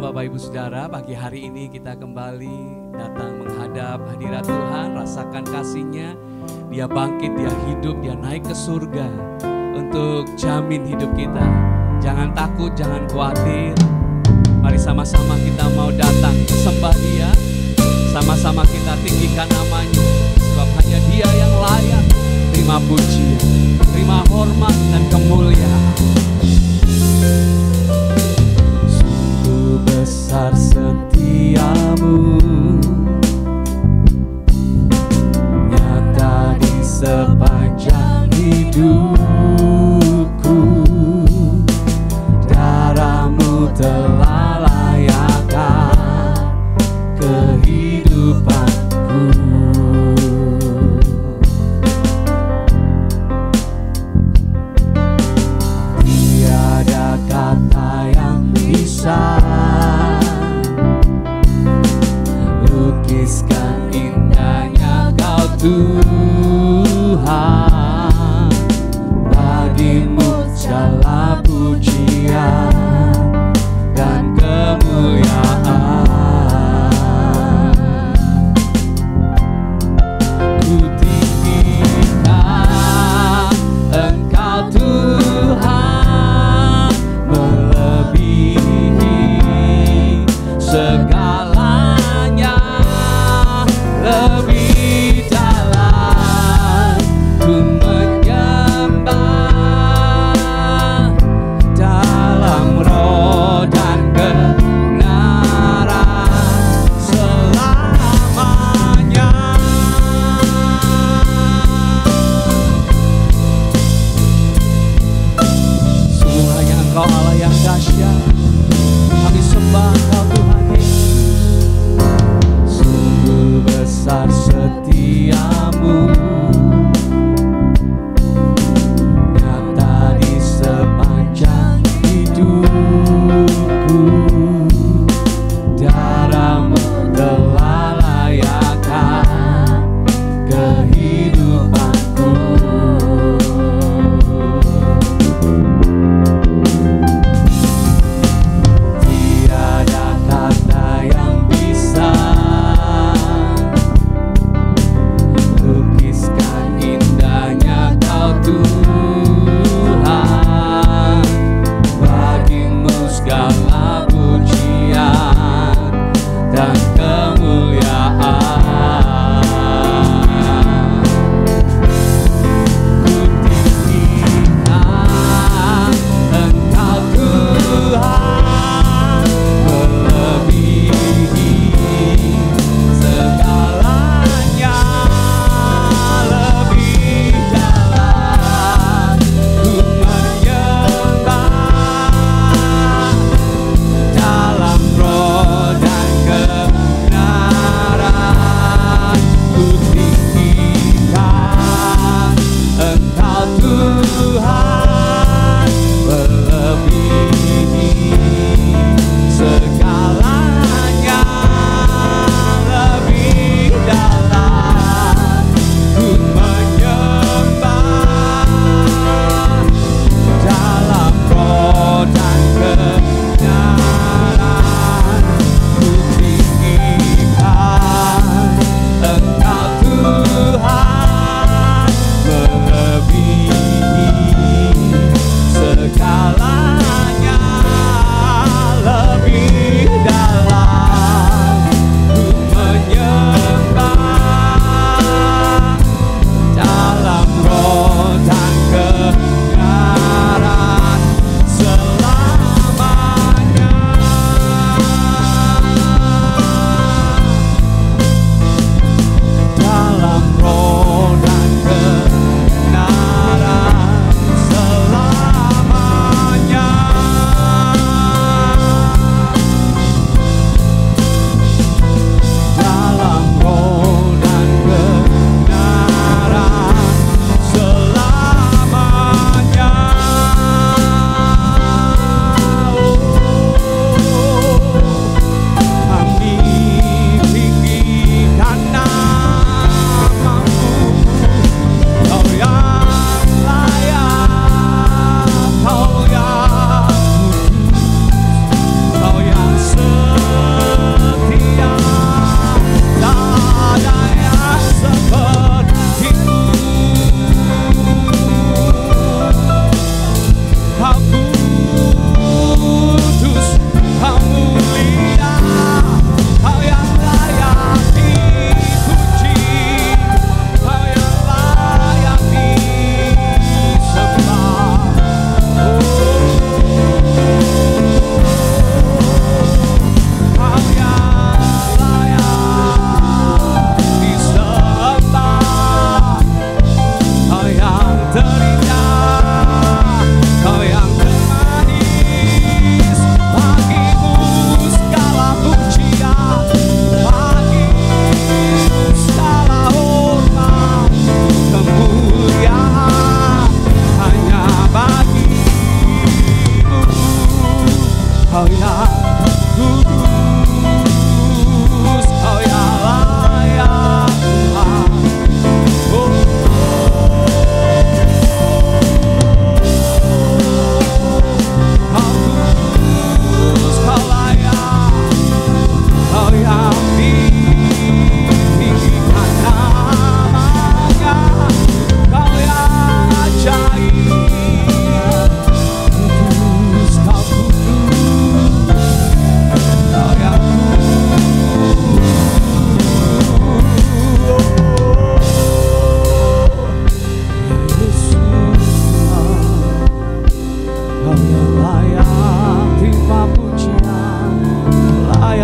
Shalom Bapak Ibu Saudara, pagi hari ini kita kembali datang menghadap hadirat Tuhan, rasakan kasih-Nya. Dia bangkit, Dia hidup, Dia naik ke surga untuk jamin hidup kita. Jangan takut, jangan khawatir. Mari sama-sama kita mau datang sembah Dia, sama-sama kita tinggikan namanya, sebab hanya Dia yang layak terima pujian, terima hormat dan kemuliaan. Besar setiamu, nyata di sepanjang hidupku. Darahmu telah layakkan kehidupanku. Tiada kata yang bisa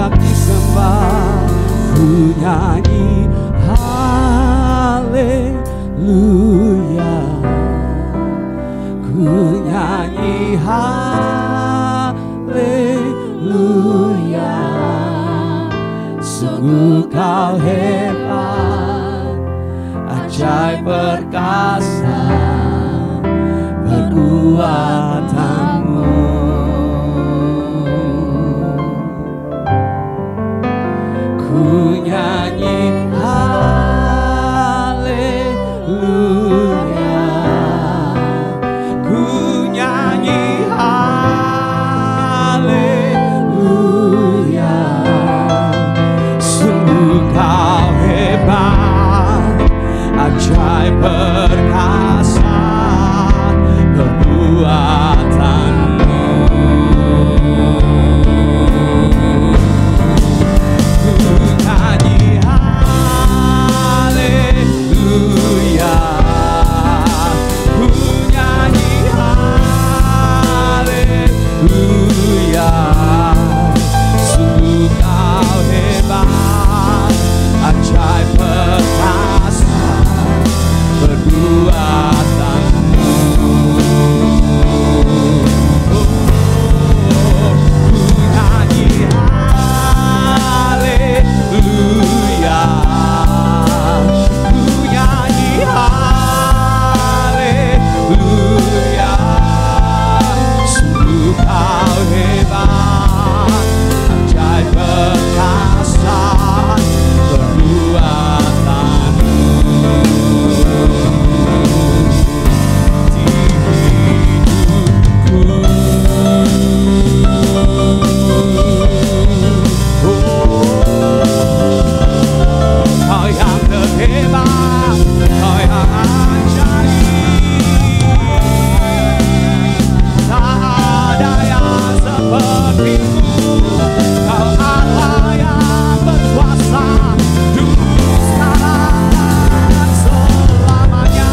layak disembah. Ku nyanyi haleluya, ku nyanyi haleluya. Sungguh kau hebat, ajaib perkasa perbuatanmu. Ku nyanyi haleluya, ku nyanyi haleluya. Sungguh kau hebat, ajaib perkasa perbuatanmu. Ku nyanyi haleluya, ku nyanyi haleluya. Sungguh kau hebat, ajaib perkasa perbuatanmu. Ku nyanyi haleluya, ku nyanyi haleluya. Sungguh kau hebat, ajaib perkasa perbuatanmu. Di hidupku, kau yang terhebat, kau yang ajaib. Tak ada yang sepertimu, kau Allah yang berkuasa dulu, sekarang dan selamanya.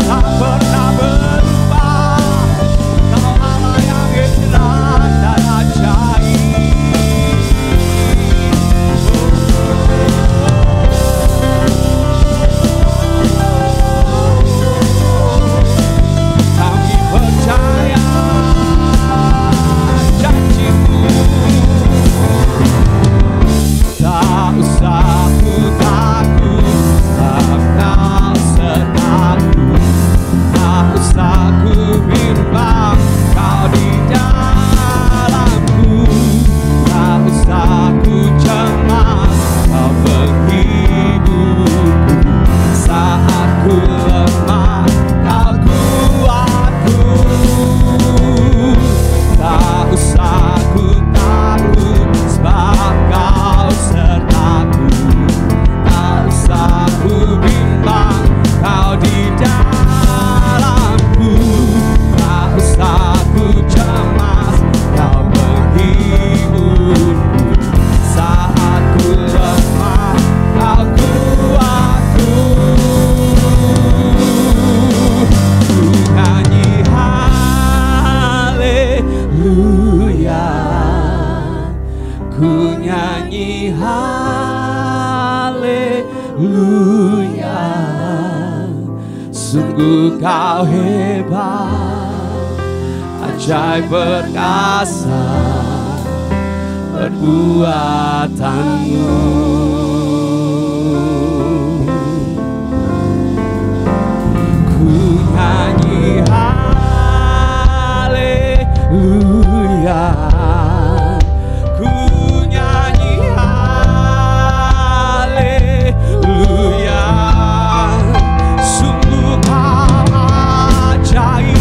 Tak pernah berubah, kau Allah yang hebat dan ajaib. Kami percaya janjimu, tak usah ku takut, sebab kau sertaku. Tak usah ku bimbang, kau di dalamku. Tak usah ku cemas, kau penghiburku. Saat ku lemah, kau kuatku. Tak usah ku takut, sebab kau sertaku. Tak usah ku bimbang, kau di dalamku. Tak usah ku cemas, kau penghiburku. Saat ku lemah, kau kuatku. Ku nyanyi haleluya, ku nyanyi haleluya. Sungguh kau hebat, ajaib perkasa perbuatanmu. Ku nyanyi haleluya, ku nyanyi haleluya. Sungguh kau ajaib,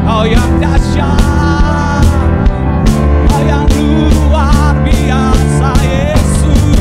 kau yang dahsyat, kau yang luar biasa Yesus.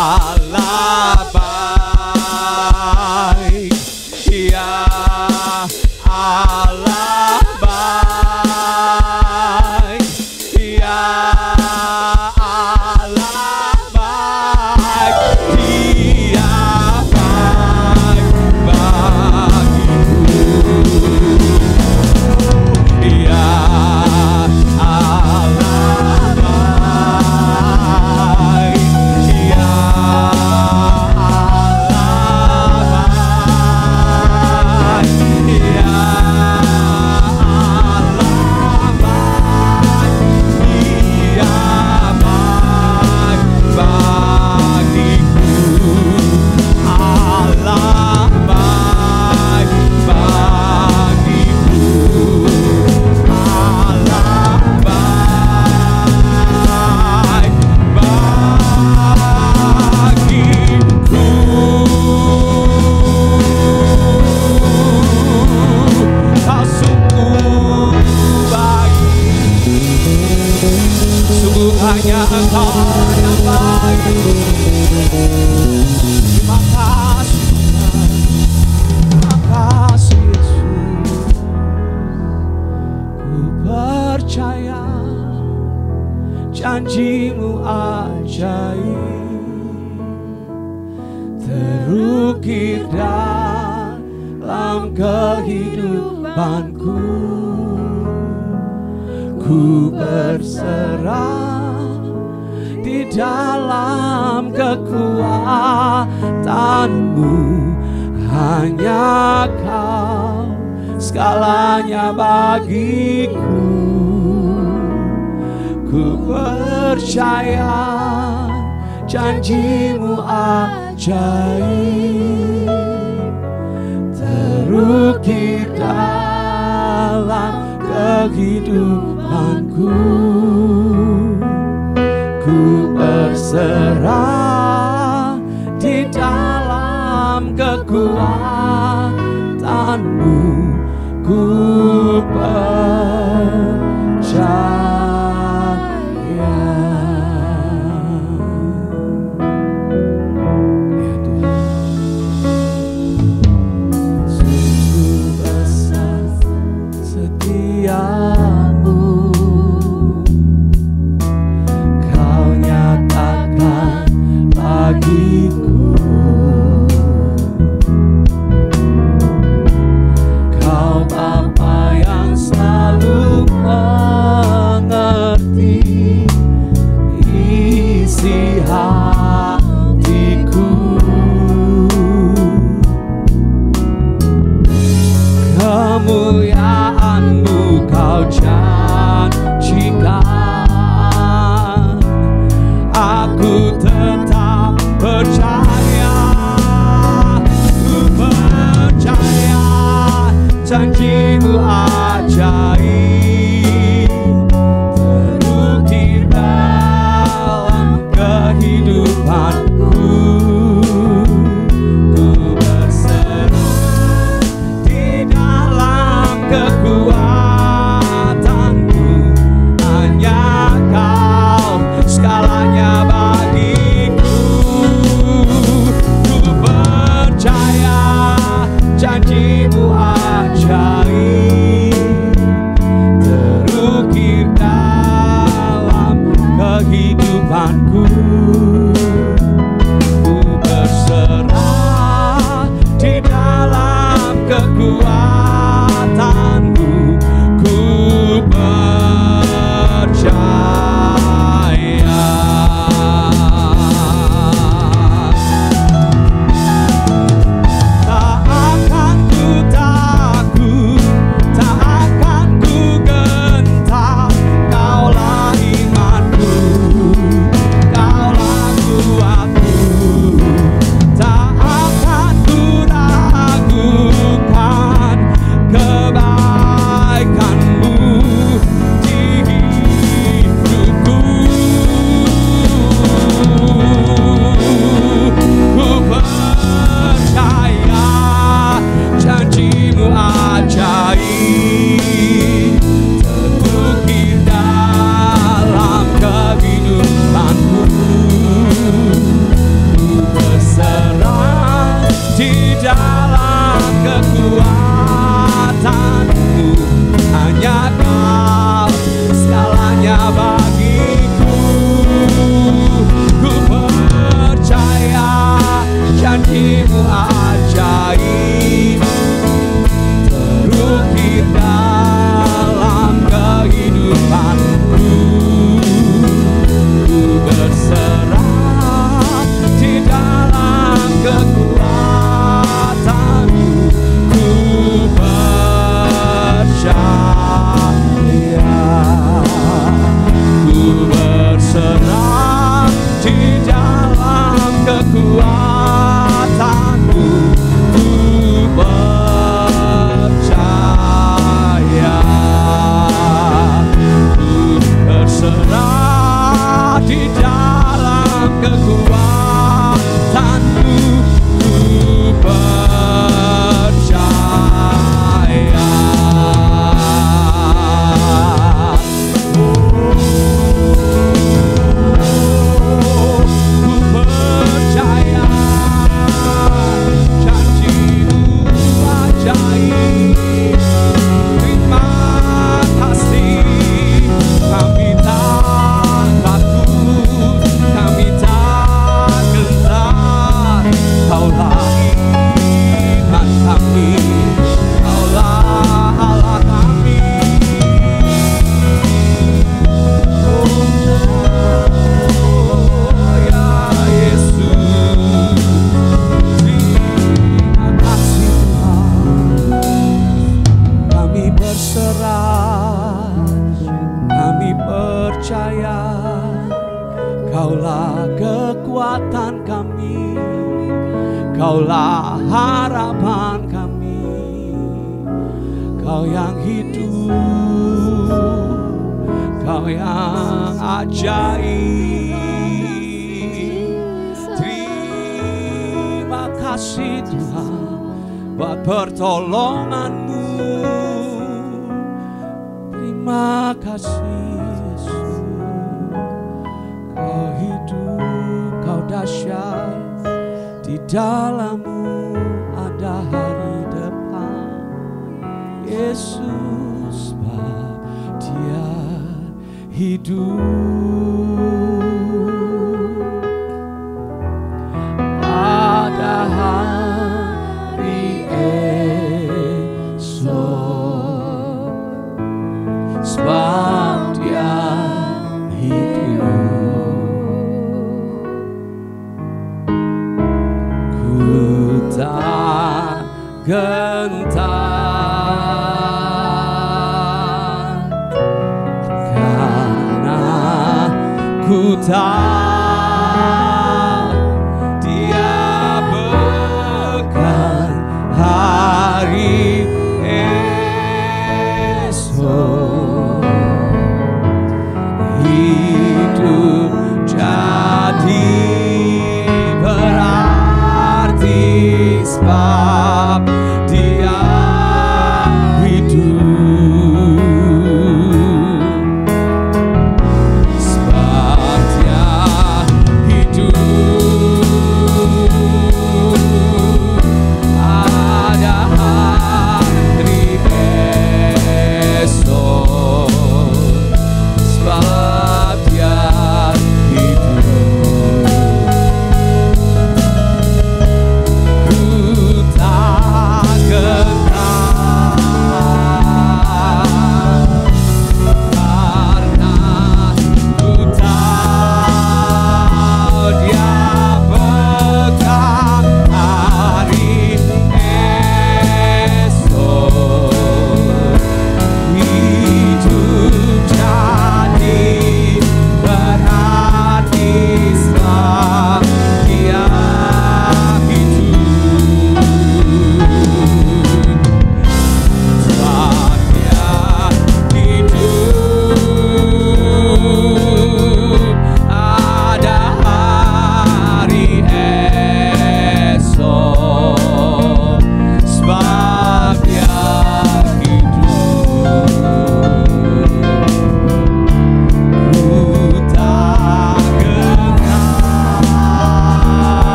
Allah baik, ya Allah baik, ya Allah baik, Dia baik bagiku, ya Allah baik, ya Allah baik, ya Allah baik, Dia baik bagiku, Allah baik bagiku, Allah baik bagiku. Kau sungguh baik, sungguh hanya Engkau yang baik. Terima kasih Tuhan, terima kasih Yesus. Ku percaya janji-Mu ajaib, terukir dalam kehidupanku. Ku berserah di dalam kekuatan-Mu, hanya Kau segalanya bagiku. Ku percaya janji-Mu ajaib, terukir dalam kehidupanku. Ku berserah di dalam kekuatan-Mu. Ku percaya. Ya Tuhan, sungguh besar setia-Mu, Kau nyatakan bagiku. Kau Bapa yang selalu kasih-Mu ajaib terukir dalam kehidupanku. Ku berserah di dalam kekuatan-Mu. Ku percaya, ku berserah di dalam kekuatan-Mu. Ku percaya, ku berserah di dalam kekuatan-Mu. Ku percaya. Ku percaya janji-Mu ajaib. Terima kasih, kami tak takut, kami tak gentar. Kaulah iman kami, Kaulah Allah kami. Oh ya Yesus, terima kasih Tuhan. Kami berserah, kami percaya, Kaulah kekuatan kami, Kaulah harapan kami. Kau yang hidup, Kau yang ajaib. Terima kasih Tuhan buat pertolongan-Mu. Terima kasih Yesus. Kau hidup, Kau dahsyat, di dalam-Mu ada hari depan. Yesus, sebab Dia hidup. Ada hari esok, sebab Dia hidup. Ku tak gentar, karena ku tahu Dia bukan hari esok. Hidup jadi berarti sebab Dia hidup. Sebab Dia hidup, ada hari esok. Sebab Dia hidup. Ku tak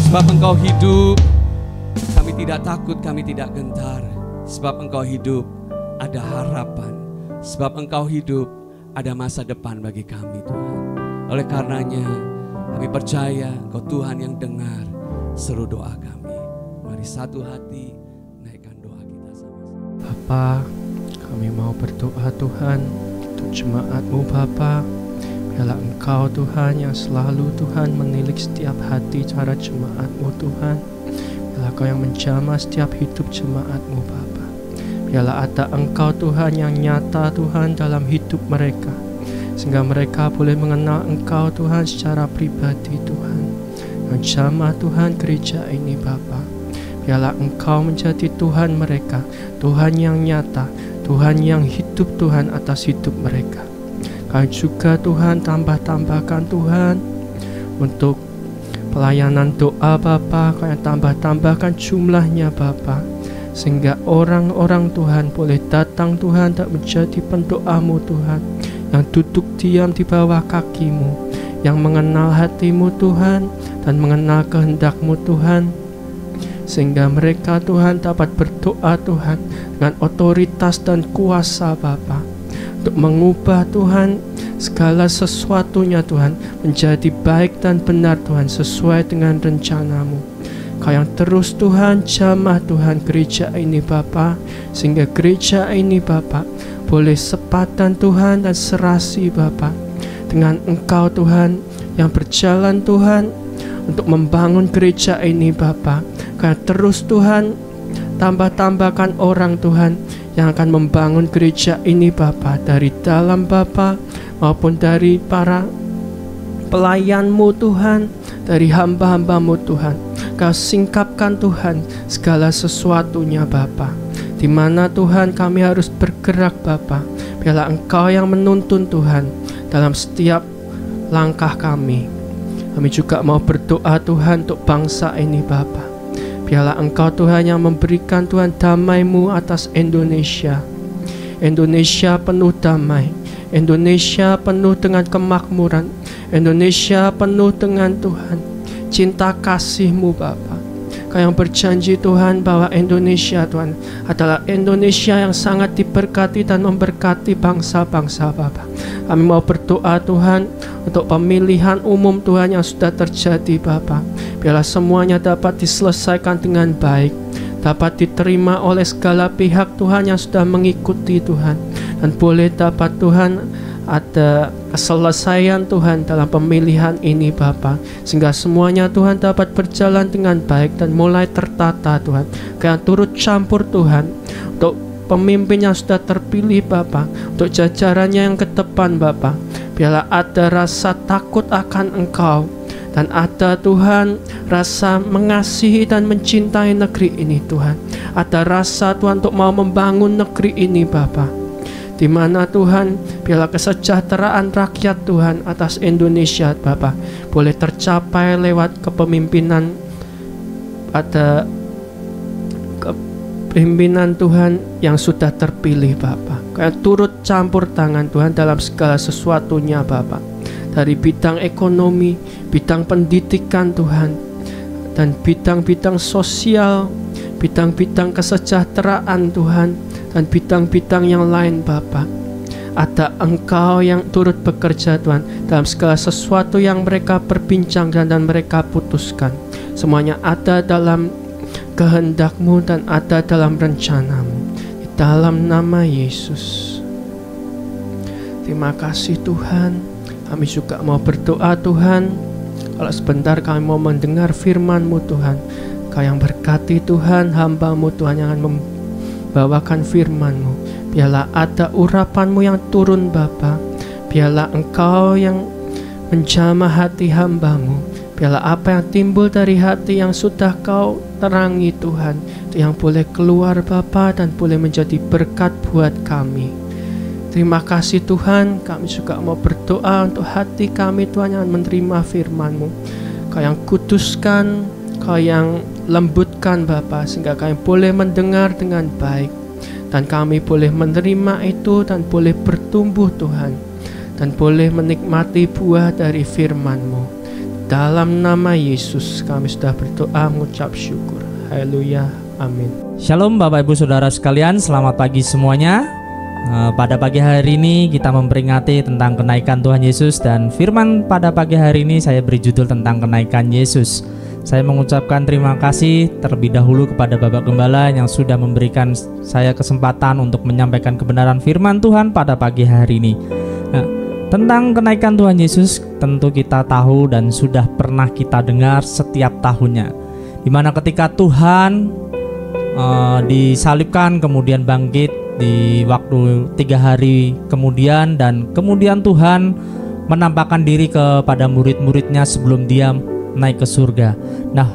Sebab Engkau hidup, kami tidak takut, kami tidak gentar. Sebab Engkau hidup, ada harapan. Sebab Engkau hidup, ada masa depan bagi kami, Tuhan. Oleh karenanya, kami percaya Engkau Tuhan yang dengar seru doa kami. Mari satu hati naikkan doa kita sama-sama. Bapa, kami mau berdoa Tuhan untuk jemaat-Mu Bapa. Biarlah Engkau Tuhan yang selalu Tuhan menilik setiap hati cara jemaat-Mu Tuhan. Biarlah Engkau yang menjamah setiap hidup jemaat-Mu Bapa. Biarlah ada Engkau Tuhan yang nyata Tuhan dalam hidup mereka, sehingga mereka boleh mengenal Engkau Tuhan secara pribadi Tuhan. Yang jamah Tuhan gereja ini Bapa. Biarlah Engkau menjadi Tuhan mereka, Tuhan yang nyata, Tuhan yang hidup Tuhan atas hidup mereka. Kami juga Tuhan tambah-tambahkan Tuhan untuk pelayanan doa Bapa. Kami tambah-tambahkan jumlahnya Bapa, sehingga orang-orang Tuhan boleh datang Tuhan dan menjadi pendoa-Mu Tuhan, yang duduk diam di bawah kaki-Mu, yang mengenal hati-Mu Tuhan dan mengenal kehendak-Mu Tuhan, sehingga mereka Tuhan dapat berdoa Tuhan dengan otoritas dan kuasa Bapa, untuk mengubah Tuhan segala sesuatunya Tuhan menjadi baik dan benar Tuhan, sesuai dengan rencana-Mu. Kau yang terus Tuhan jamah Tuhan gereja ini Bapa, sehingga gereja ini Bapa boleh sepadan Tuhan dan serasi Bapa dengan Engkau Tuhan yang berjalan Tuhan untuk membangun gereja ini Bapa. Kau terus Tuhan tambah-tambahkan orang Tuhan yang akan membangun gereja ini Bapa, dari dalam Bapa maupun dari para pelayan-Mu Tuhan, dari hamba-hamba-Mu Tuhan. Kau singkapkan Tuhan segala sesuatunya Bapa, di mana Tuhan kami harus bergerak Bapa. Biarlah Engkau yang menuntun Tuhan dalam setiap langkah kami. Kami juga mau berdoa Tuhan untuk bangsa ini Bapa. Biarlah Engkau Tuhan yang memberikan Tuhan damai-Mu atas Indonesia. Indonesia penuh damai, Indonesia penuh dengan kemakmuran, Indonesia penuh dengan Tuhan cinta kasih-Mu Bapa. Kau yang berjanji Tuhan bahwa Indonesia Tuhan adalah Indonesia yang sangat diberkati dan memberkati bangsa-bangsa Bapa. Kami mau berdoa Tuhan untuk pemilihan umum Tuhan yang sudah terjadi Bapa. Biarlah semuanya dapat diselesaikan dengan baik, dapat diterima oleh segala pihak Tuhan yang sudah mengikuti Tuhan, dan boleh dapat Tuhan ada keselesaian Tuhan dalam pemilihan ini Bapa, sehingga semuanya Tuhan dapat berjalan dengan baik dan mulai tertata Tuhan. Kau turut campur Tuhan untuk pemimpin yang sudah terpilih Bapa, untuk jajarannya yang ke depan Bapa. Biarlah ada rasa takut akan Engkau, dan ada Tuhan rasa mengasihi dan mencintai negeri ini Tuhan. Ada rasa Tuhan untuk mau membangun negeri ini Bapa, di mana Tuhan biarlah kesejahteraan rakyat Tuhan atas Indonesia Bapa boleh tercapai lewat kepemimpinan pada kepemimpinan Tuhan yang sudah terpilih Bapa. Kau turut campur tangan Tuhan dalam segala sesuatunya Bapa, dari bidang ekonomi, bidang pendidikan Tuhan, dan bidang-bidang sosial, bidang-bidang kesejahteraan Tuhan, dan bidang-bidang yang lain Bapa. Ada Engkau yang turut bekerja Tuhan dalam segala sesuatu yang mereka perbincangkan dan mereka putuskan. Semuanya ada dalam kehendak-Mu dan ada dalam rencana-Mu. Di dalam nama Yesus. Terima kasih Tuhan. Kami juga mau berdoa Tuhan, kalau sebentar kami mau mendengar firman-Mu Tuhan. Kau yang berkati Tuhan hamba-Mu Tuhan yang akan membawakan firman-Mu. Biarlah ada urapan-Mu yang turun Bapa. Biarlah Engkau yang menjamah hati hamba-Mu. Biarlah apa yang timbul dari hati yang sudah Kau terangi Tuhan, itu yang boleh keluar Bapa dan boleh menjadi berkat buat kami. Terima kasih Tuhan. Kami juga mau berdoa untuk hati kami Tuhan yang menerima firman-Mu. Kau yang kuduskan, Kau yang lembutkan Bapa, sehingga kami boleh mendengar dengan baik, dan kami boleh menerima itu dan boleh bertumbuh Tuhan, dan boleh menikmati buah dari firman-Mu. dalam nama Yesus kami sudah berdoa mengucap syukur. Haleluya, amin. Shalom Bapak Ibu Saudara sekalian, selamat pagi semuanya. Pada pagi hari ini kita memperingati tentang kenaikan Tuhan Yesus, dan firman pada pagi hari ini saya beri judul tentang kenaikan Yesus. Saya mengucapkan terima kasih terlebih dahulu kepada Bapak Gembala yang sudah memberikan saya kesempatan untuk menyampaikan kebenaran firman Tuhan pada pagi hari ini. Tentang kenaikan Tuhan Yesus tentu kita tahu dan sudah pernah kita dengar setiap tahunnya, dimana ketika Tuhan disalibkan kemudian bangkit di waktu 3 hari kemudian, dan kemudian Tuhan menampakkan diri kepada murid-muridnya sebelum dia naik ke surga. Nah,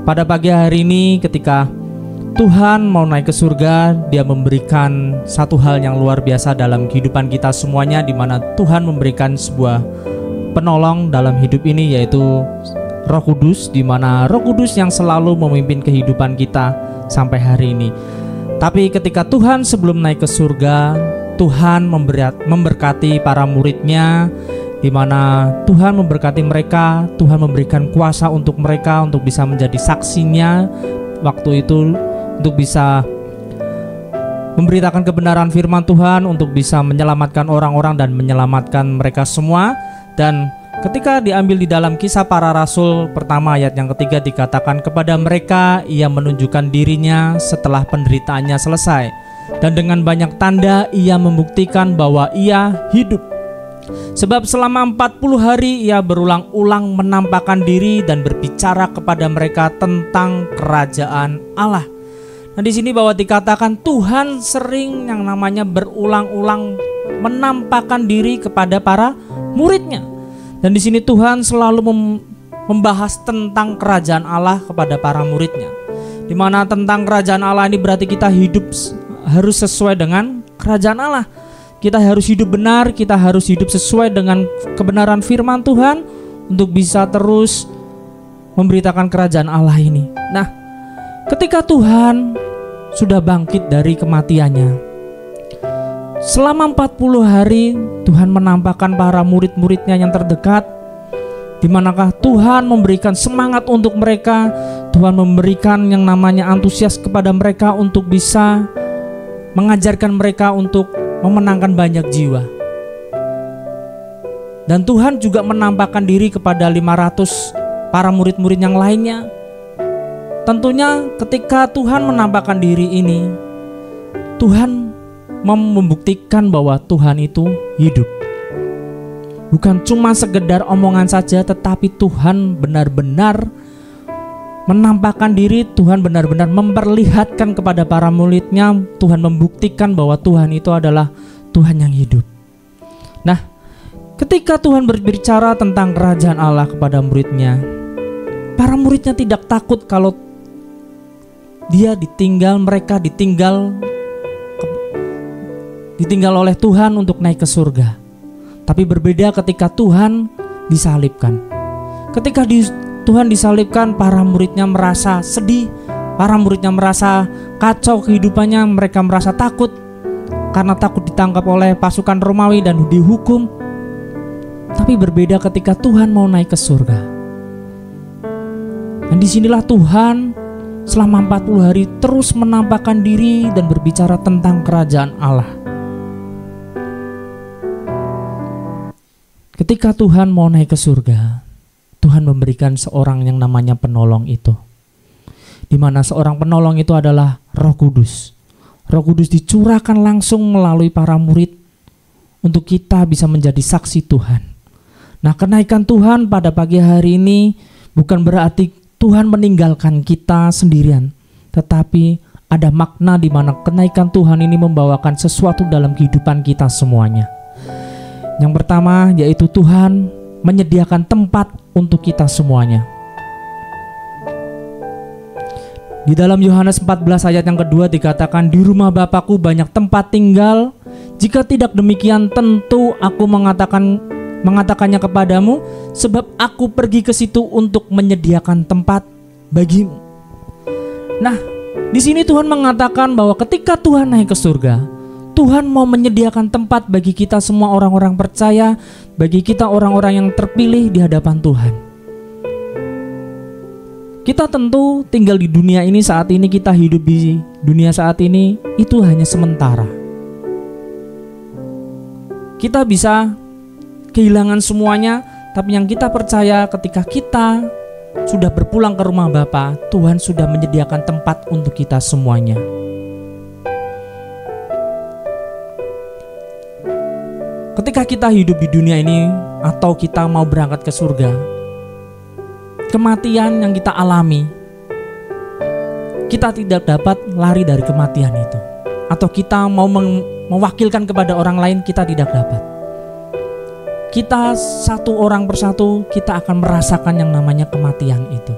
pada pagi hari ini ketika Tuhan mau naik ke surga, dia memberikan satu hal yang luar biasa dalam kehidupan kita semuanya, di mana Tuhan memberikan sebuah penolong dalam hidup ini, yaitu Roh Kudus, di mana Roh Kudus yang selalu memimpin kehidupan kita sampai hari ini. Tapi ketika Tuhan sebelum naik ke surga, Tuhan memberkati para muridnya, di mana Tuhan memberkati mereka, Tuhan memberikan kuasa untuk mereka untuk bisa menjadi saksinya waktu itu, untuk bisa memberitakan kebenaran firman Tuhan, untuk bisa menyelamatkan orang-orang dan menyelamatkan mereka semua. Dan ketika diambil di dalam Kisah Para Rasul pertama ayat yang ketiga dikatakan, kepada mereka ia menunjukkan dirinya setelah penderitaannya selesai, dan dengan banyak tanda ia membuktikan bahwa ia hidup. Sebab selama 40 hari ia berulang-ulang menampakkan diri dan berbicara kepada mereka tentang kerajaan Allah. Nah, di sini bahwa dikatakan Tuhan sering yang namanya berulang-ulang menampakkan diri kepada para muridnya. Dan di sini Tuhan selalu membahas tentang kerajaan Allah kepada para muridnya. Di mana tentang kerajaan Allah ini berarti kita hidup harus sesuai dengan kerajaan Allah. Kita harus hidup benar, kita harus hidup sesuai dengan kebenaran firman Tuhan untuk bisa terus memberitakan kerajaan Allah ini. Nah, ketika Tuhan sudah bangkit dari kematiannya, selama 40 hari Tuhan menampakkan para murid-muridnya yang terdekat, di manakah Tuhan memberikan semangat untuk mereka. Tuhan memberikan yang namanya antusias kepada mereka untuk bisa mengajarkan mereka untuk memenangkan banyak jiwa. Dan Tuhan juga menampakkan diri kepada 500 para murid-murid yang lainnya. Tentunya ketika Tuhan menampakkan diri ini, Tuhan membuktikan bahwa Tuhan itu hidup. Bukan cuma sekedar omongan saja, tetapi Tuhan benar-benar menampakkan diri. Tuhan benar-benar memperlihatkan kepada para muridnya. Tuhan membuktikan bahwa Tuhan itu adalah Tuhan yang hidup. Nah, ketika Tuhan berbicara tentang kerajaan Allah kepada muridnya, para muridnya tidak takut kalau mereka ditinggal oleh Tuhan untuk naik ke surga. Tapi berbeda ketika Tuhan disalibkan. Ketika Tuhan disalibkan, para muridnya merasa sedih, para muridnya merasa kacau kehidupannya, mereka merasa takut karena takut ditangkap oleh pasukan Romawi dan dihukum. Tapi berbeda ketika Tuhan mau naik ke surga. Dan disinilah Tuhan selama 40 hari terus menampakkan diri dan berbicara tentang kerajaan Allah. Ketika Tuhan mau naik ke surga, Tuhan memberikan seorang yang namanya penolong itu, di mana seorang penolong itu adalah Roh Kudus. Roh Kudus dicurahkan langsung melalui para murid untuk kita bisa menjadi saksi Tuhan. Nah, kenaikan Tuhan pada pagi hari ini bukan berarti Tuhan meninggalkan kita sendirian, tetapi ada makna di mana kenaikan Tuhan ini membawakan sesuatu dalam kehidupan kita semuanya. Yang pertama yaitu Tuhan menyediakan tempat untuk kita semuanya. Di dalam Yohanes 14 ayat yang kedua dikatakan, di rumah Bapakku banyak tempat tinggal. Jika tidak demikian tentu aku mengatakannya kepadamu, sebab aku pergi ke situ untuk menyediakan tempat bagimu. Nah, di sini Tuhan mengatakan bahwa ketika Tuhan naik ke surga, Tuhan mau menyediakan tempat bagi kita semua orang-orang percaya, bagi kita orang-orang yang terpilih di hadapan Tuhan. Kita tentu tinggal di dunia ini saat ini, kita hidup di dunia saat ini itu hanya sementara. Kita bisa kehilangan semuanya, tapi yang kita percaya ketika kita sudah berpulang ke rumah Bapa, Tuhan sudah menyediakan tempat untuk kita semuanya. Ketika kita hidup di dunia ini atau kita mau berangkat ke surga, kematian yang kita alami, kita tidak dapat lari dari kematian itu. Atau kita mau mewakilkan kepada orang lain, kita tidak dapat. Kita satu orang persatu, kita akan merasakan yang namanya kematian itu.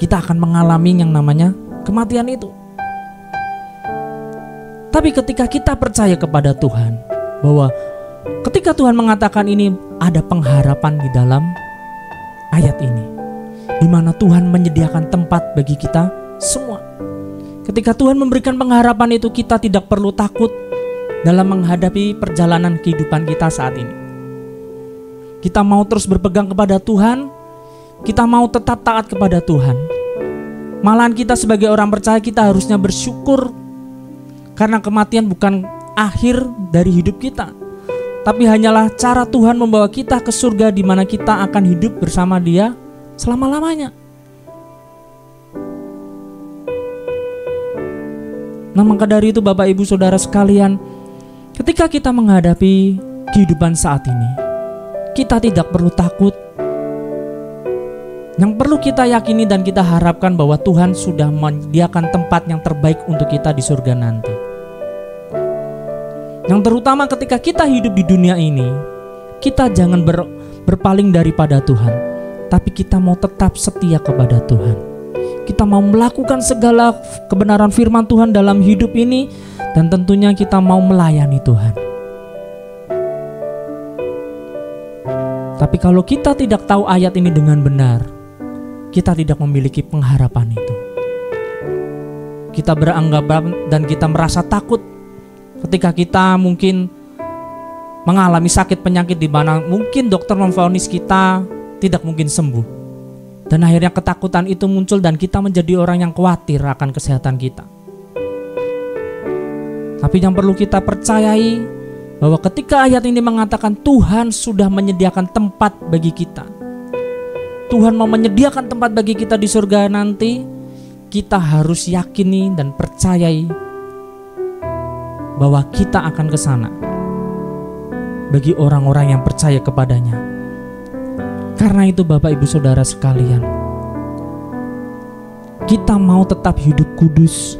Kita akan mengalami yang namanya kematian itu. Tapi ketika kita percaya kepada Tuhan, bahwa ketika Tuhan mengatakan ini, ada pengharapan di dalam ayat ini, di mana Tuhan menyediakan tempat bagi kita semua. Ketika Tuhan memberikan pengharapan itu, kita tidak perlu takut dalam menghadapi perjalanan kehidupan kita saat ini. Kita mau terus berpegang kepada Tuhan, kita mau tetap taat kepada Tuhan. Malahan kita sebagai orang percaya, kita harusnya bersyukur karena kematian bukan akhir dari hidup kita, tapi hanyalah cara Tuhan membawa kita ke surga, di mana kita akan hidup bersama Dia selama-lamanya. Nah, maka dari itu Bapak Ibu Saudara sekalian, ketika kita menghadapi kehidupan saat ini, kita tidak perlu takut. Yang perlu kita yakini dan kita harapkan bahwa Tuhan sudah menyediakan tempat yang terbaik untuk kita di surga nanti. Yang terutama ketika kita hidup di dunia ini, kita jangan berpaling daripada Tuhan, tapi kita mau tetap setia kepada Tuhan. Kita mau melakukan segala kebenaran firman Tuhan dalam hidup ini, dan tentunya kita mau melayani Tuhan. Tapi kalau kita tidak tahu ayat ini dengan benar, kita tidak memiliki pengharapan itu. Kita beranggapan dan kita merasa takut ketika kita mungkin mengalami sakit penyakit di mana mungkin dokter memvonis kita tidak mungkin sembuh. Dan akhirnya ketakutan itu muncul dan kita menjadi orang yang khawatir akan kesehatan kita. Tapi yang perlu kita percayai bahwa ketika ayat ini mengatakan Tuhan sudah menyediakan tempat bagi kita, Tuhan mau menyediakan tempat bagi kita di surga nanti, kita harus yakini dan percayai bahwa kita akan ke sana bagi orang-orang yang percaya kepadanya. Karena itu Bapak Ibu Saudara sekalian, kita mau tetap hidup kudus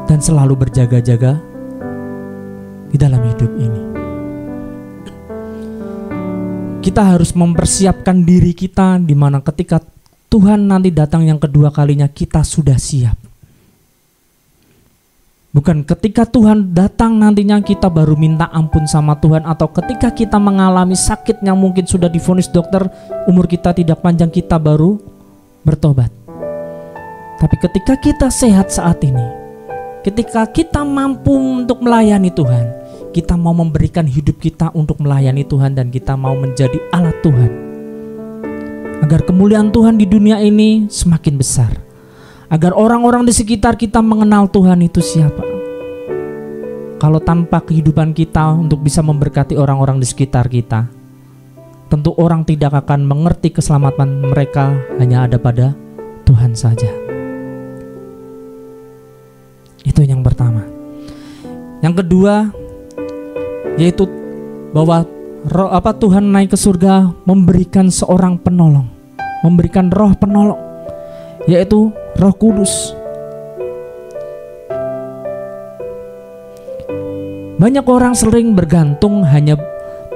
dan selalu berjaga-jaga di dalam hidup ini. Kita harus mempersiapkan diri kita, di mana ketika Tuhan nanti datang yang kedua kalinya, kita sudah siap. Bukan ketika Tuhan datang nantinya kita baru minta ampun sama Tuhan, atau ketika kita mengalami sakit yang mungkin sudah divonis dokter umur kita tidak panjang, kita baru bertobat. Tapi ketika kita sehat saat ini, ketika kita mampu untuk melayani Tuhan, kita mau memberikan hidup kita untuk melayani Tuhan, dan kita mau menjadi alat Tuhan, agar kemuliaan Tuhan di dunia ini semakin besar, agar orang-orang di sekitar kita mengenal Tuhan itu siapa. Kalau tanpa kehidupan kita untuk bisa memberkati orang-orang di sekitar kita, tentu orang tidak akan mengerti keselamatan mereka hanya ada pada Tuhan saja. Itu yang pertama. Yang kedua, yaitu bahwa Tuhan naik ke surga memberikan seorang penolong, memberikan roh penolong, yaitu Roh Kudus. Banyak orang sering bergantung hanya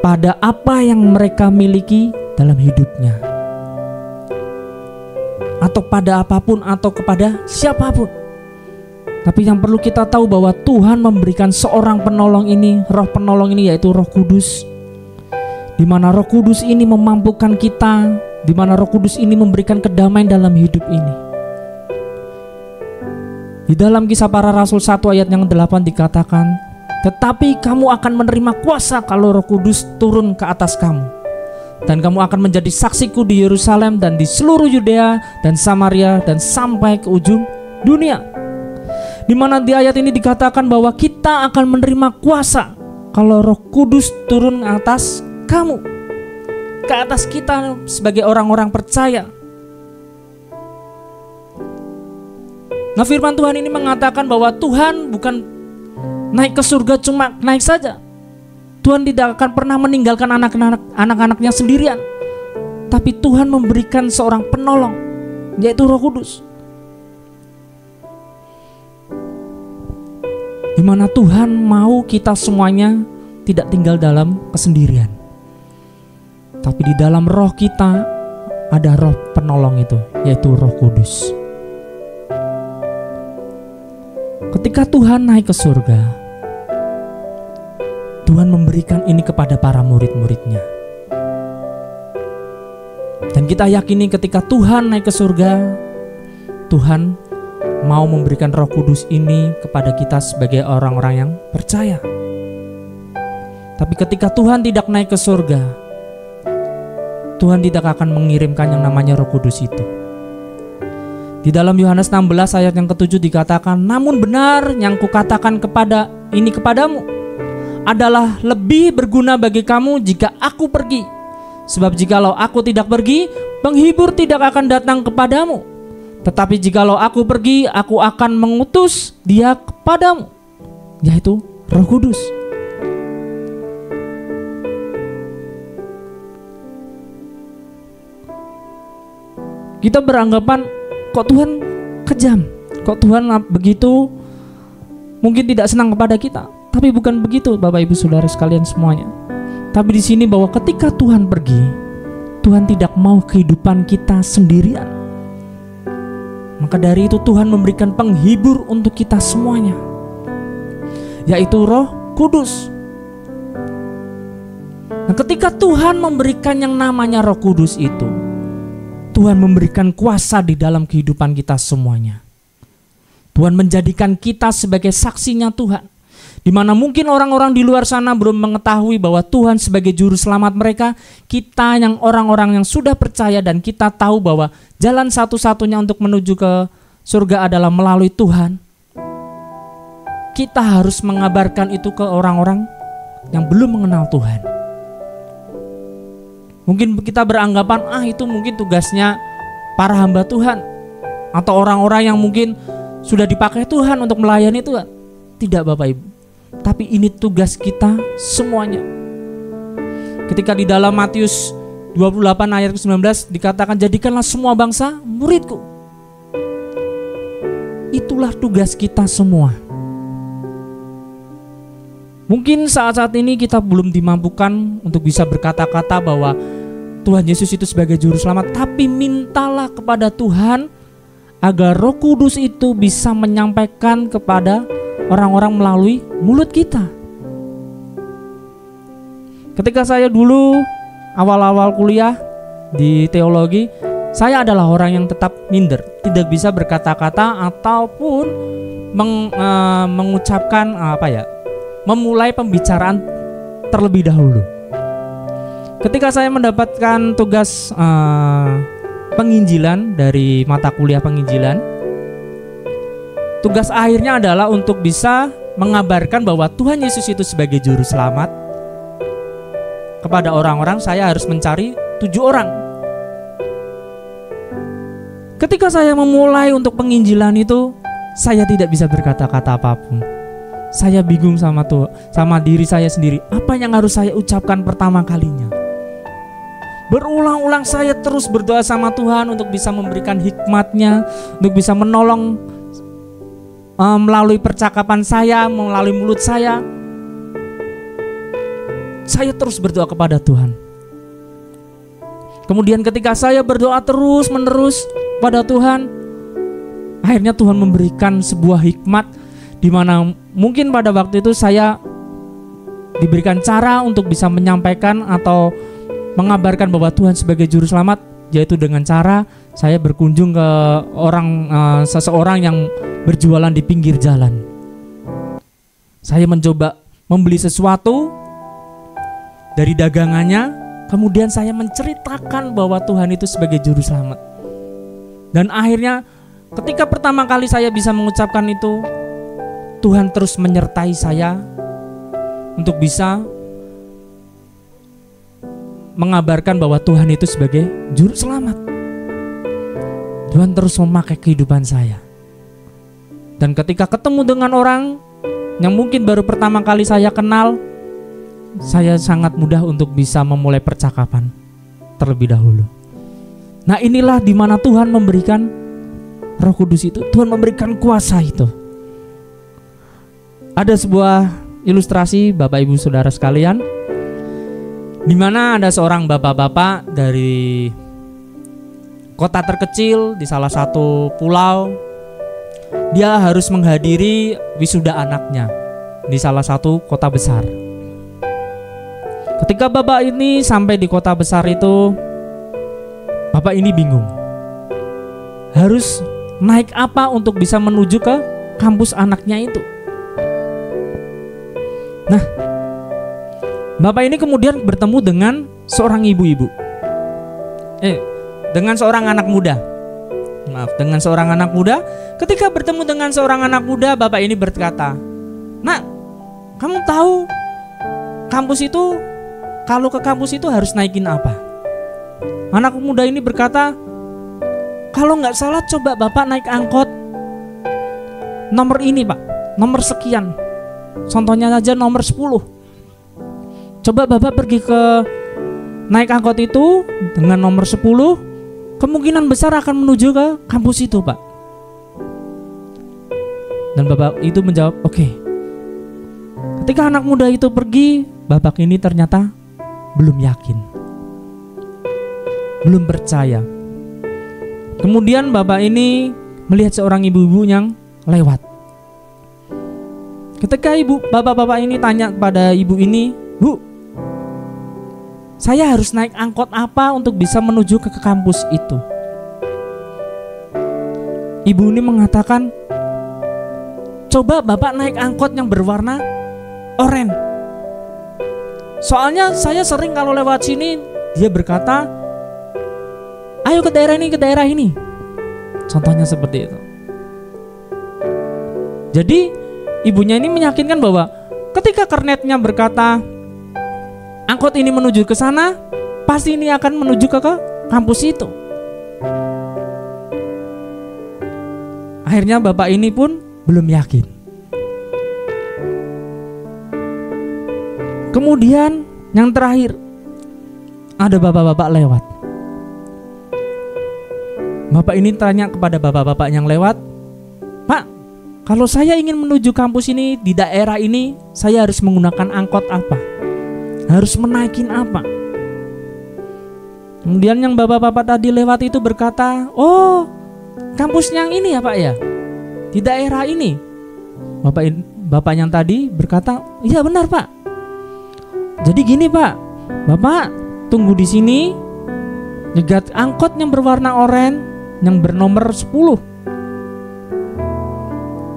pada apa yang mereka miliki dalam hidupnya, atau pada apapun atau kepada siapapun. Tapi yang perlu kita tahu bahwa Tuhan memberikan seorang penolong ini, roh penolong ini, yaitu Roh Kudus. Di mana Roh Kudus ini memampukan kita, di mana Roh Kudus ini memberikan kedamaian dalam hidup ini. Di dalam Kisah Para Rasul 1 ayat yang 8 dikatakan, tetapi kamu akan menerima kuasa kalau Roh Kudus turun ke atas kamu. dan kamu akan menjadi saksiku di Yerusalem dan di seluruh Yudea dan Samaria dan sampai ke ujung dunia. Di mana di ayat ini dikatakan bahwa kita akan menerima kuasa kalau Roh Kudus turun atas kamu, ke atas kita sebagai orang-orang percaya. Nah, firman Tuhan ini mengatakan bahwa Tuhan bukan naik ke surga cuma naik saja. Tuhan tidak akan pernah meninggalkan anak-anaknya sendirian. Tapi Tuhan memberikan seorang penolong, yaitu Roh Kudus. Di mana Tuhan mau kita semuanya tidak tinggal dalam kesendirian. Tapi di dalam roh kita ada roh penolong itu, yaitu Roh Kudus. Ketika Tuhan naik ke surga, Tuhan memberikan ini kepada para murid-muridnya. Dan kita yakini ketika Tuhan naik ke surga, Tuhan mau memberikan Roh Kudus ini kepada kita sebagai orang-orang yang percaya. Tapi ketika Tuhan tidak naik ke surga, Tuhan tidak akan mengirimkan yang namanya Roh Kudus itu. Di dalam Yohanes 16 ayat yang ke-7 dikatakan, namun benar yang kukatakan kepadamu adalah lebih berguna bagi kamu jika aku pergi. Sebab jikalau aku tidak pergi, penghibur tidak akan datang kepadamu. Tetapi jikalau aku pergi, aku akan mengutus dia kepadamu, yaitu Roh Kudus. Kita beranggapan, kok Tuhan kejam, kok Tuhan begitu mungkin tidak senang kepada kita. Tapi bukan begitu Bapak Ibu Saudara sekalian semuanya. Tapi di sini bahwa ketika Tuhan pergi, Tuhan tidak mau kehidupan kita sendirian. Maka dari itu Tuhan memberikan penghibur untuk kita semuanya, yaitu Roh Kudus. Nah, ketika Tuhan memberikan yang namanya Roh Kudus itu, Tuhan memberikan kuasa di dalam kehidupan kita semuanya. Tuhan menjadikan kita sebagai saksinya Tuhan. Di mana mungkin orang-orang di luar sana belum mengetahui bahwa Tuhan sebagai juru selamat mereka, kita yang orang-orang yang sudah percaya dan kita tahu bahwa jalan satu-satunya untuk menuju ke surga adalah melalui Tuhan. Kita harus mengabarkan itu ke orang-orang yang belum mengenal Tuhan. Mungkin kita beranggapan, itu mungkin tugasnya para hamba Tuhan atau orang-orang yang mungkin sudah dipakai Tuhan untuk melayani Tuhan. Tidak Bapak Ibu, tapi ini tugas kita semuanya. Ketika di dalam Matius 28 ayat 19 dikatakan, jadikanlah semua bangsa muridku. Itulah tugas kita semua. Mungkin saat-saat ini kita belum dimampukan untuk bisa berkata-kata bahwa Tuhan Yesus itu sebagai juru selamat, tapi mintalah kepada Tuhan agar Roh Kudus itu bisa menyampaikan kepada orang-orang melalui mulut kita. Ketika saya dulu awal-awal kuliah di teologi, saya adalah orang yang tetap minder, tidak bisa berkata-kata ataupun mengucapkan memulai pembicaraan terlebih dahulu. Ketika saya mendapatkan tugas penginjilan dari mata kuliah penginjilan, tugas akhirnya adalah untuk bisa mengabarkan bahwa Tuhan Yesus itu sebagai juru selamat kepada orang-orang. Saya harus mencari 7 orang. Ketika saya memulai untuk penginjilan itu, saya tidak bisa berkata-kata apapun. Saya bingung sama diri saya sendiri. Apa yang harus saya ucapkan pertama kalinya? Berulang-ulang saya terus berdoa sama Tuhan untuk bisa memberikan hikmat-Nya, untuk bisa menolong melalui percakapan saya, melalui mulut saya. Saya terus berdoa kepada Tuhan. Kemudian ketika saya berdoa terus-menerus pada Tuhan, akhirnya Tuhan memberikan sebuah hikmat, di mana mungkin pada waktu itu saya diberikan cara untuk bisa menyampaikan atau mengabarkan bahwa Tuhan sebagai juru selamat, yaitu dengan cara saya berkunjung ke seseorang yang berjualan di pinggir jalan. Saya mencoba membeli sesuatu dari dagangannya, Kemudian saya menceritakan bahwa Tuhan itu sebagai juru selamat. Dan akhirnya ketika pertama kali saya bisa mengucapkan itu, Tuhan terus menyertai saya untuk bisa mengabarkan bahwa Tuhan itu sebagai juru selamat. Tuhan terus memakai kehidupan saya. Dan ketika ketemu dengan orang yang mungkin baru pertama kali saya kenal, saya sangat mudah untuk bisa memulai percakapan terlebih dahulu. Nah, inilah di mana Tuhan memberikan Roh Kudus itu. Tuhan memberikan kuasa itu. Ada sebuah ilustrasi Bapak Ibu Saudara sekalian, di mana ada seorang bapak-bapak dari kota terkecil di salah satu pulau. Dia harus menghadiri wisuda anaknya di salah satu kota besar. Ketika bapak ini sampai di kota besar itu, bapak ini bingung. Harus naik apa untuk bisa menuju ke kampus anaknya itu. Nah, bapak ini kemudian bertemu dengan seorang ibu-ibu. Dengan seorang anak muda. Dengan seorang anak muda. Ketika bertemu dengan seorang anak muda, bapak ini berkata, "Nak, kamu tahu kampus itu, kalau ke kampus itu harus naikin apa?" Anak muda ini berkata, "Kalau nggak salah coba bapak naik angkot nomor ini pak, nomor sekian. Contohnya saja nomor 10. Coba bapak pergi ke naik angkot itu dengan nomor 10, kemungkinan besar akan menuju ke kampus itu pak." Dan bapak itu menjawab, "Oke." Ketika anak muda itu pergi, bapak ini ternyata belum yakin, belum percaya. Kemudian bapak ini melihat seorang ibu-ibu yang lewat. Ketika bapak-bapak ini tanya pada ibu ini, "Bu, saya harus naik angkot apa untuk bisa menuju ke kampus itu?" Ibu ini mengatakan, "Coba bapak naik angkot yang berwarna oranye. Soalnya saya sering kalau lewat sini," dia berkata, "ayo ke daerah ini, ke daerah ini." Contohnya seperti itu. Jadi ibunya ini meyakinkan bahwa ketika kernetnya berkata angkot ini menuju ke sana, pasti ini akan menuju ke kampus itu. Akhirnya bapak ini pun belum yakin. Kemudian yang terakhir, ada bapak-bapak lewat. Bapak ini tanya kepada bapak-bapak yang lewat, "Pak, kalau saya ingin menuju kampus ini di daerah ini, saya harus menggunakan angkot apa? Harus menaikin apa?" Kemudian yang bapak-bapak tadi lewat itu berkata, "Oh, kampus yang ini ya Pak ya? Di daerah ini." Bapak yang tadi berkata, "Iya benar Pak. Jadi gini Pak, Bapak tunggu di sini, nyegat angkot yang berwarna oranye yang bernomor 10.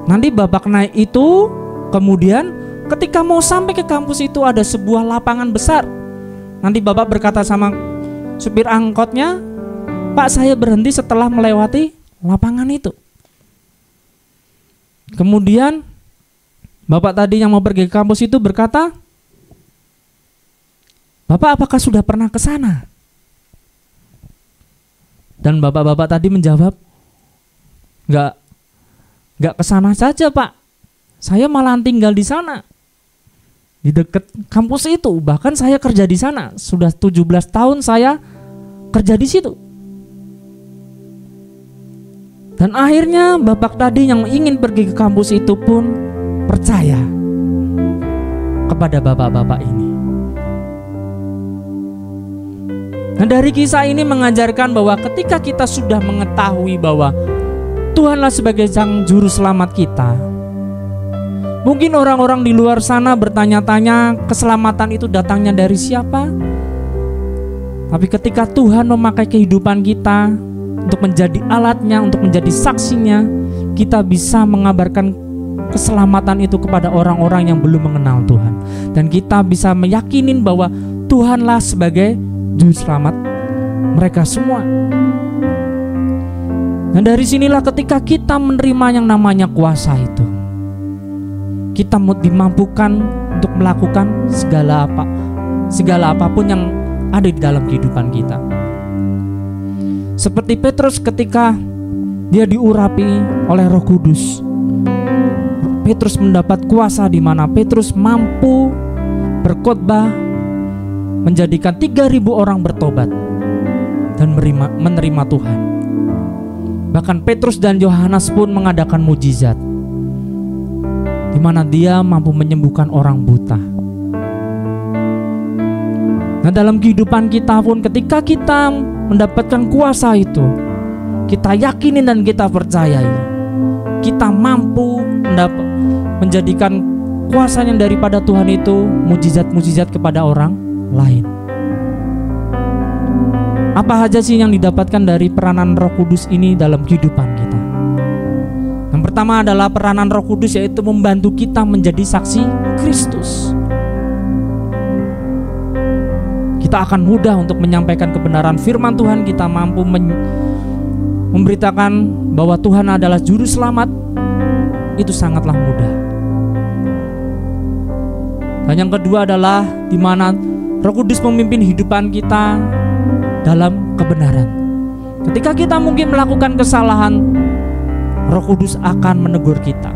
Nanti Bapak naik itu, kemudian ketika mau sampai ke kampus itu ada sebuah lapangan besar. Nanti Bapak berkata sama supir angkotnya, 'Pak, saya berhenti setelah melewati lapangan itu.' Kemudian Bapak tadi yang mau pergi ke kampus itu berkata, 'Bapak apakah sudah pernah ke sana?' Dan bapak-bapak tadi menjawab, Enggak ke sana saja Pak. Saya malah tinggal di sana, di dekat kampus itu. Bahkan saya kerja di sana. Sudah 17 tahun saya kerja di situ." Dan akhirnya bapak tadi yang ingin pergi ke kampus itu pun percaya kepada bapak-bapak ini. Nah, dari kisah ini mengajarkan bahwa ketika kita sudah mengetahui bahwa Tuhanlah sebagai sang juru selamat kita, mungkin orang-orang di luar sana bertanya-tanya keselamatan itu datangnya dari siapa. Tapi ketika Tuhan memakai kehidupan kita untuk menjadi alatnya, untuk menjadi saksinya, kita bisa mengabarkan keselamatan itu kepada orang-orang yang belum mengenal Tuhan. Dan kita bisa meyakinin bahwa Tuhanlah sebagai juru selamat mereka semua. Nah, dari sinilah ketika kita menerima yang namanya kuasa itu, kita dimampukan untuk melakukan segala apapun yang ada di dalam kehidupan kita. Seperti Petrus ketika dia diurapi oleh Roh Kudus, Petrus mendapat kuasa di mana Petrus mampu berkhotbah, menjadikan 3.000 orang bertobat dan menerima Tuhan. Bahkan Petrus dan Yohanes pun mengadakan mujizat, di mana dia mampu menyembuhkan orang buta. Nah, dalam kehidupan kita pun ketika kita mendapatkan kuasa itu, kita yakini dan kita percayai, kita mampu menjadikan kuasa yang daripada Tuhan itu mujizat-mujizat kepada orang lain. Apa saja sih yang didapatkan dari peranan Roh Kudus ini dalam kehidupan kita? Yang pertama adalah peranan Roh Kudus, yaitu membantu kita menjadi saksi Kristus. Kita akan mudah untuk menyampaikan kebenaran firman Tuhan. Kita mampu memberitakan bahwa Tuhan adalah juru selamat. Itu sangatlah mudah. Dan yang kedua adalah di mana Roh Kudus memimpin kehidupan kita dalam kebenaran. Ketika kita mungkin melakukan kesalahan, Roh Kudus akan menegur kita.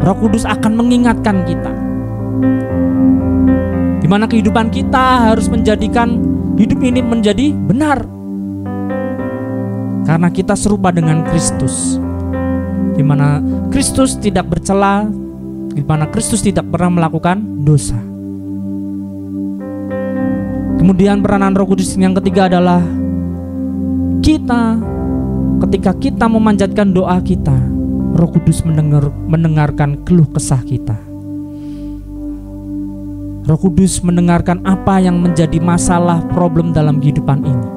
Roh Kudus akan mengingatkan kita, di mana kehidupan kita harus menjadikan hidup ini menjadi benar, karena kita serupa dengan Kristus, di mana Kristus tidak bercela, di mana Kristus tidak pernah melakukan dosa. Kemudian peranan Roh Kudus yang ketiga adalah ketika kita memanjatkan doa kita, Roh Kudus mendengarkan keluh kesah kita. Roh Kudus mendengarkan apa yang menjadi masalah, problem dalam kehidupan ini.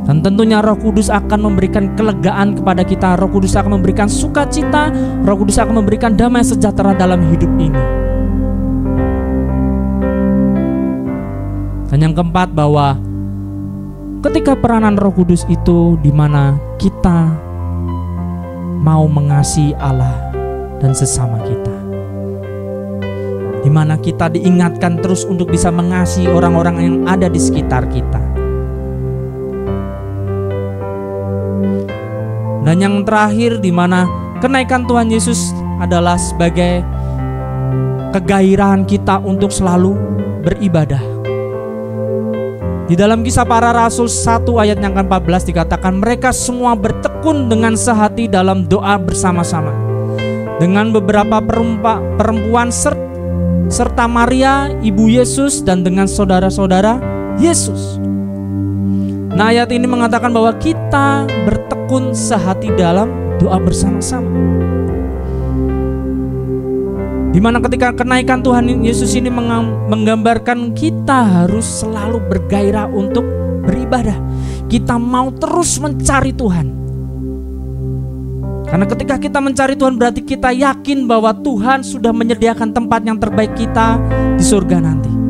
Dan tentunya Roh Kudus akan memberikan kelegaan kepada kita. Roh Kudus akan memberikan sukacita. Roh Kudus akan memberikan damai sejahtera dalam hidup ini. Dan yang keempat, bahwa ketika peranan Roh Kudus itu di mana kita mau mengasihi Allah dan sesama kita, di mana kita diingatkan terus untuk bisa mengasihi orang-orang yang ada di sekitar kita. Dan yang terakhir, di mana kenaikan Tuhan Yesus adalah sebagai kegairahan kita untuk selalu beribadah. Di dalam Kisah Para Rasul 1 ayat yang ke-14 dikatakan, mereka semua bertekun dengan sehati dalam doa bersama-sama dengan beberapa perempuan serta Maria ibu Yesus dan dengan saudara-saudara Yesus. Nah, ayat ini mengatakan bahwa kita bertekun sehati dalam doa bersama-sama, di mana ketika kenaikan Tuhan Yesus ini menggambarkan kita harus selalu bergairah untuk beribadah. Kita mau terus mencari Tuhan, karena ketika kita mencari Tuhan berarti kita yakin bahwa Tuhan sudah menyediakan tempat yang terbaik kita di surga nanti.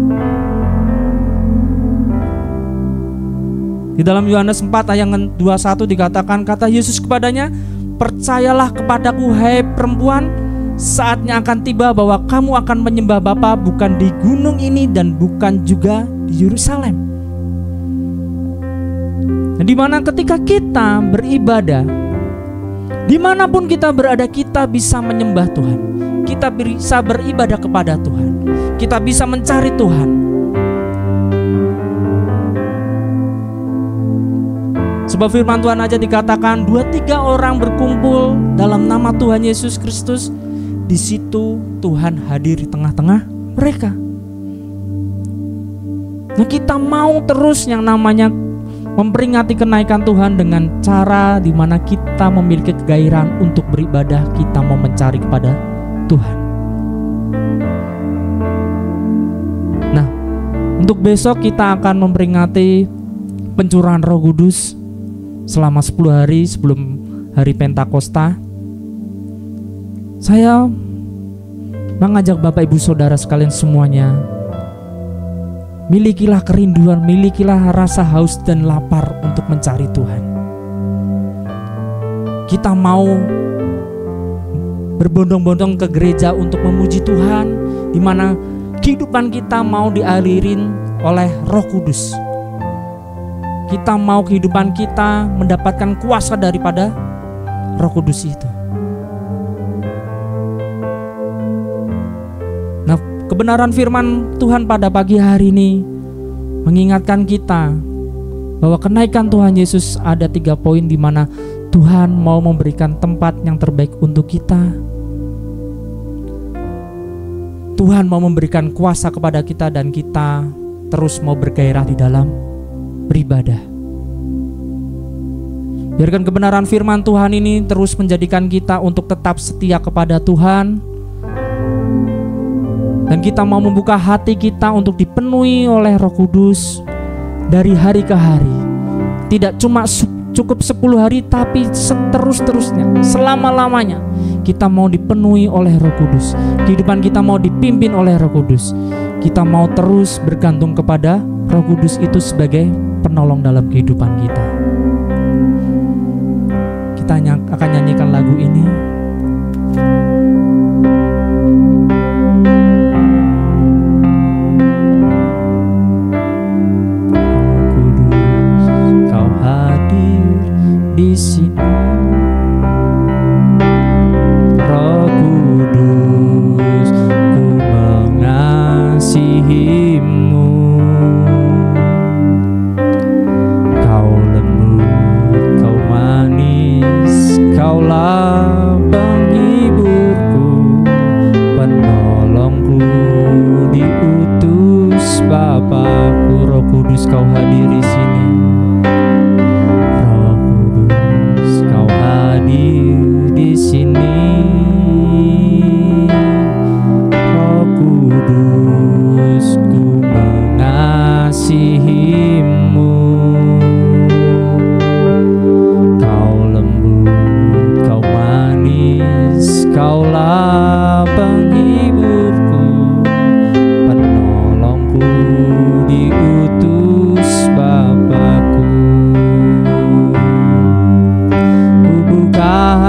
Di dalam Yohanes 4 ayat 21 dikatakan, kata Yesus kepadanya, percayalah kepadaku hai perempuan, saatnya akan tiba bahwa kamu akan menyembah Bapa bukan di gunung ini dan bukan juga di Yerusalem. Di mana ketika kita beribadah, dimanapun kita berada, kita bisa menyembah Tuhan, kita bisa beribadah kepada Tuhan, kita bisa mencari Tuhan. Sebab firman Tuhan aja dikatakan 2-3 orang berkumpul dalam nama Tuhan Yesus Kristus, di situ Tuhan hadir di tengah-tengah mereka. Nah, kita mau terus yang namanya memperingati kenaikan Tuhan dengan cara di mana kita memiliki kegairahan untuk beribadah, kita mau mencari kepada Tuhan. Nah, untuk besok kita akan memperingati pencurahan Roh Kudus selama 10 hari sebelum hari Pentakosta. Saya mengajak Bapak Ibu Saudara sekalian semuanya Milikilah kerinduan, milikilah rasa haus dan lapar untuk mencari Tuhan. Kita mau berbondong-bondong ke gereja untuk memuji Tuhan, di mana kehidupan kita mau dialirin oleh Roh Kudus. Kita mau kehidupan kita mendapatkan kuasa daripada Roh Kudus itu. Nah, kebenaran firman Tuhan pada pagi hari ini mengingatkan kita bahwa kenaikan Tuhan Yesus ada 3 poin di mana Tuhan mau memberikan tempat yang terbaik untuk kita. Tuhan mau memberikan kuasa kepada kita dan kita terus mau bergairah di dalam beribadah. Biarkan kebenaran firman Tuhan ini terus menjadikan kita untuk tetap setia kepada Tuhan. Dan kita mau membuka hati kita untuk dipenuhi oleh Roh Kudus dari hari ke hari. Tidak cuma cukup 10 hari, tapi seterus-terusnya, selama-lamanya kita mau dipenuhi oleh Roh Kudus. Kehidupan kita mau dipimpin oleh Roh Kudus. Kita mau terus bergantung kepada Roh Kudus itu sebagai penolong dalam kehidupan kita. Kita akan nyanyikan lagu ini. Di sini, Roh Kudus, ku mengasihimu. Kau lembut, kau manis, kaulah penghiburku, penolongku, diutus Bapakku. Roh Kudus, kau hadir di sini. Di sini, Roh Kudus, ku mengasihimu. Kau lembut, kau manis, kaulah penghiburku, penolongku, diutus Bapakku.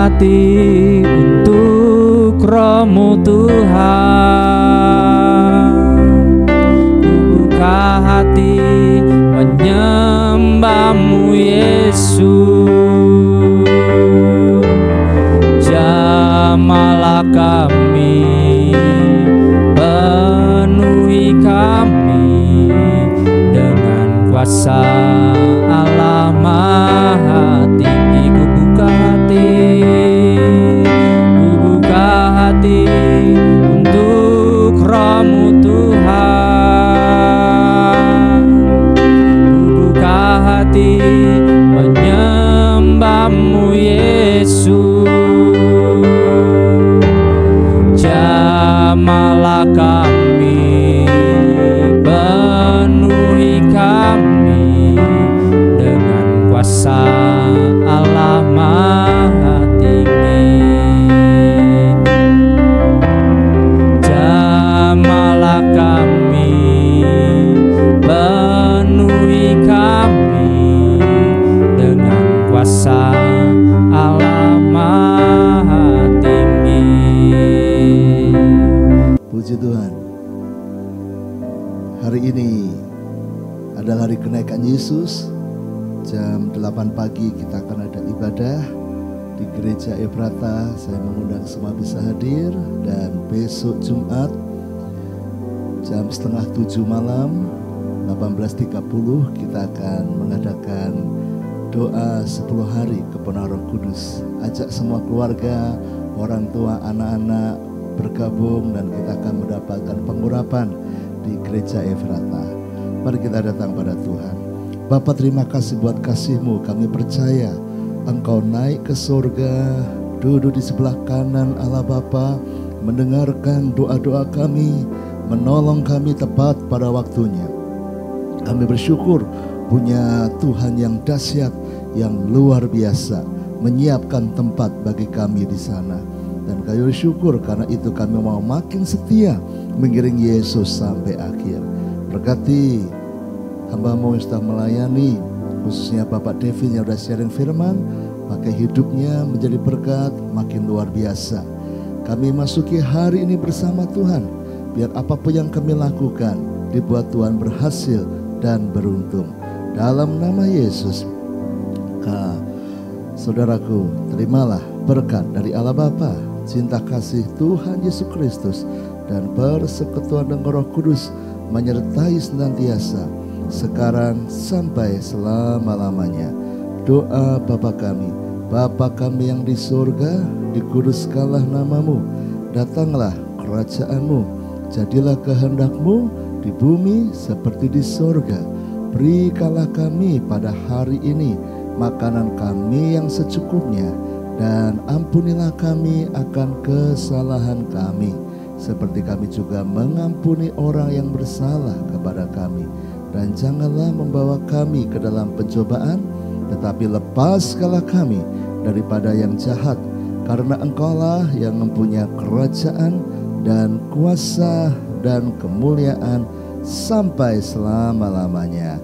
Hati untuk Roh-Mu Tuhan, buka hati menyembah-Mu Yesus. Jamahlah kami, penuhi kami dengan kuasa Allah Maha Tinggi. Ku buka hati untuk Roh-Mu Tuhan. Ku buka hati menyembah-Mu Yesus. Jamahlah kami, penuhi kami dengan kuasa Allah Maha Tinggi. Jamahlah kami, penuhi kami dengan kuasa Allah Maha Tinggi. Puji Tuhan. Hari ini adalah hari kenaikan Yesus. Jam 8 pagi kita akan ada ibadah di Gereja Efrata. Saya mengundang semua bisa hadir. Dan besok Jumat jam 6:30 malam 18.30 kita akan mengadakan doa 10 hari kepenuhan Roh Kudus. Ajak semua keluarga, orang tua, anak-anak bergabung dan kita akan mendapatkan pengurapan di Gereja Efrata. Mari kita datang pada Tuhan. Bapa, terima kasih buat kasih-Mu. Kami percaya Engkau naik ke surga, duduk di sebelah kanan Allah Bapa, mendengarkan doa-doa kami, menolong kami tepat pada waktunya. Kami bersyukur punya Tuhan yang dahsyat, yang luar biasa, menyiapkan tempat bagi kami di sana. Dan kami bersyukur karena itu kami mau makin setia mengiring Yesus sampai akhir. Berkati hamba-Mu yang sudah melayani, khususnya Bapak Devin yang sudah sharing firman, pakai hidupnya menjadi berkat makin luar biasa. Kami masuki hari ini bersama Tuhan, biar apapun yang kami lakukan dibuat Tuhan berhasil dan beruntung. Dalam nama Yesus, saudaraku, terimalah berkat dari Allah Bapa, cinta kasih Tuhan Yesus Kristus, dan persekutuan dengan Roh Kudus menyertai senantiasa sekarang sampai selama-lamanya. Doa Bapa kami yang di surga, dikuduskanlah nama-Mu, datanglah kerajaan-Mu, jadilah kehendak-Mu di bumi seperti di surga. Berikanlah kami pada hari ini makanan kami yang secukupnya, dan ampunilah kami akan kesalahan kami, seperti kami juga mengampuni orang yang bersalah kepada kami. Dan janganlah membawa kami ke dalam pencobaan, tetapi lepaskanlah kami daripada yang jahat, karena Engkaulah yang mempunyai kerajaan dan kuasa dan kemuliaan sampai selama-lamanya.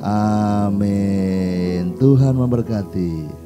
Amin. Tuhan memberkati.